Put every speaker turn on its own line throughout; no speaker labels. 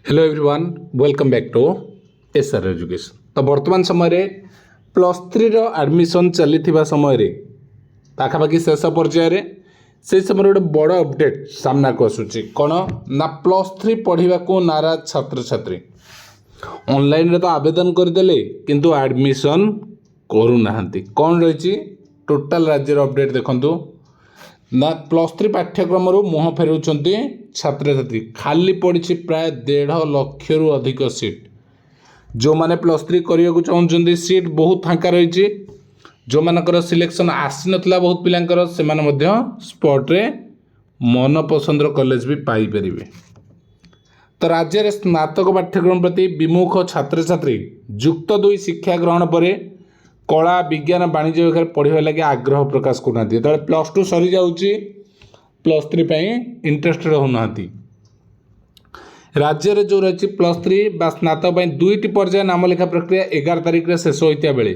Hello everyone welcome back to SR education. तो वर्तमान समय +3 एडमिशन चली समय पाखापाखि शेष पर्यायर से समय गोटे बड़ अपडेट सामना को आसूची कौन ना +3 पढ़ा को नाराज छात्र छात्री ऑनलाइन तो आवेदन करदे किंतु एडमिशन करूना कौन रही टोटाल राज्य अपडेट देखंतु ना +3 पाठ्यक्रम मुह फेर छात्र छात्री खाली पड़ी प्राय 1.5 लाख अधिक सीट जो मैंने +3 करने को चाहते सीट बहुत फांका रही जो मानकर सिलेक्शन आसी नथिला बहुत पिलांकर से स्पॉट्रे मन पसंद कॉलेज भी पाइपर। तो राज्य में स्नातक पाठ्यक्रम प्रति विमुख छात्र छात्री युक्त 2 शिक्षा ग्रहण पर कला विज्ञान वाणिज्य विषय पढ़ा लगे आग्रह प्रकाश करना जो +2 सरी जाऊँगी +3 इंटरेस्टेड होना। राज्य में जो रही +3 बा स्नातक 2टी पर्याय नाम लेखा प्रक्रिया 11 तारिख में शेष होता बेले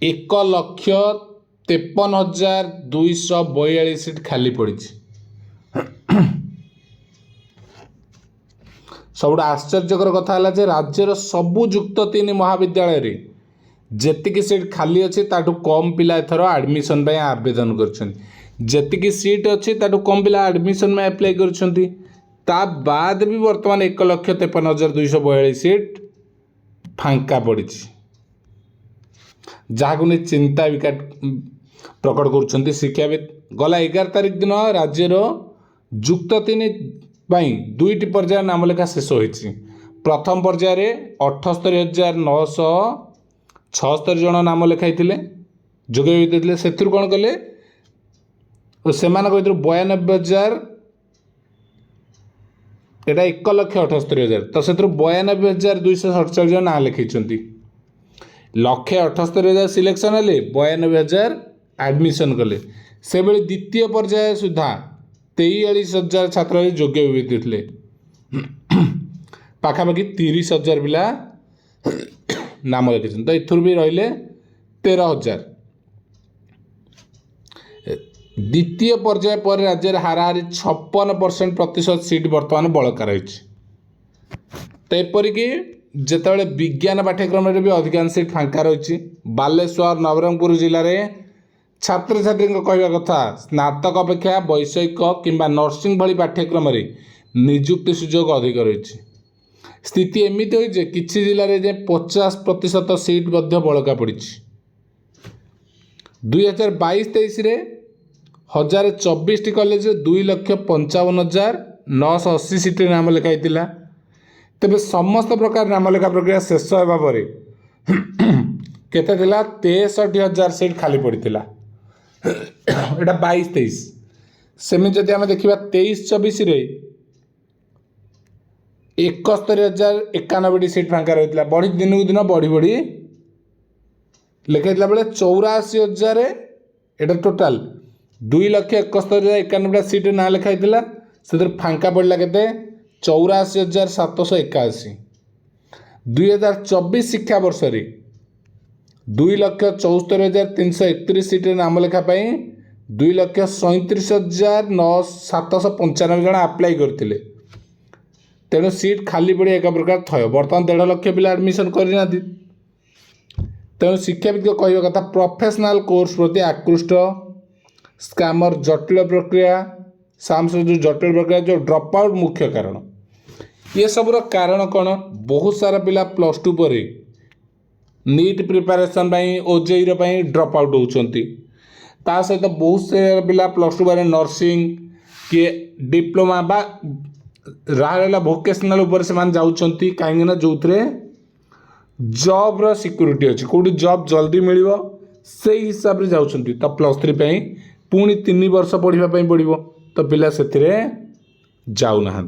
1,53,242 सीट खाली पड़ी। सब आश्चर्यकर कथा है राज्यर सबु युक्त 3 महाविद्यालय जेतिकी सीट खाली अच्छी ताठू कम पिला एथर एडमिशन आवेदन कर सीट अच्छी ताठू कम पिला एडमिशन में अप्लाई कर बाद भी वर्तमान 1,53,242 सीट फांका पड़ी जहाँ नहीं चिंता विकट प्रकट कर शिक्षाविद। गला 11 तारिख दिन राज्यर युक्त 3 2टी पर्याय नाम लेखा शेष होती। प्रथम पर्यायर 78,976 जन नाम लिखाई जोगे से कौन कले से 92,000 एटा 1,78,000 तो से 92,247 जन ना लिखी 1,78,000 सिलेक्शन हेले 92,000 एडमिशन कले से बेले द्वितीय पर्याय सुधा 43,000 छात्र योग्य होते पाखापाखि 30,000 पिला नाम लिखी तो इथुर भी रहिले 13,000। द्वितीय पर्याय पर राज्य हाराहारी 56% सीट बर्तमान बलका रही। तो एपरिक जिते विज्ञान पाठ्यक्रम भी अधिकांश सीट फांका रही बालेश्वर नवरंगपुर जिले में छात्र छात्री कहवा कथा स्नातक अपेक्षा वैषयिक किंबा नर्सिंग भली पाठ्यक्रम निजुक्ति सुजोग अधिक रही। स्थिति एमती हो किसी जिले में 50% सीट बलका पड़ी। 2022-23 1024 कॉलेज 2,55,980 सीट नाम लिखाई तेरे समस्त प्रकार नाम लेखा प्रक्रिया शेष होगा पर केते 63,000 सीट खाली पड़ता एटा 22-23 सेमि जदि आम देखा 23-24 71,091 सीट फांका रही बढ़ी दिन को दिन बढ़ी बढ़ी लिखाई बेले 84,000 एटा टोटाल 2,71,091 सीट ना लिखाई से फांका पड़ा के 84,781। 2024 शिक्षा वर्ष 2,74,331 सीट नाम लेखा 2,37,795 जन आप्लाय करते तेणु सीट खाली पड़ी एक प्रकार थय बर्तमान 1.5 लाख पिला एडमिशन करना। तेणु शिक्षाविद कहवा कथा प्रोफेशनल कोर्स प्रति आकृष्ट स्कैमर जटिल प्रक्रिया सामस जो जटिल प्रक्रिया जो ड्रप आउट मुख्य कारण ये सबूर कारण कौन बहुत सारा पिला +2 पर NEET preparation OJEE drop out होती सहित बहुत से पिला +2 पर नर्सिंग किए डिप्लोमा बा रहा भोकेशनाल उपर से जाऊँगी कहीं जो जॉब सिक्योरिटी अच्छी कौटी जॉब जल्दी मिल से हिसाब से जाऊँगी। तो +3 पुणी 3 वर्ष पढ़ाई पड़ो तो पिला से जाऊना।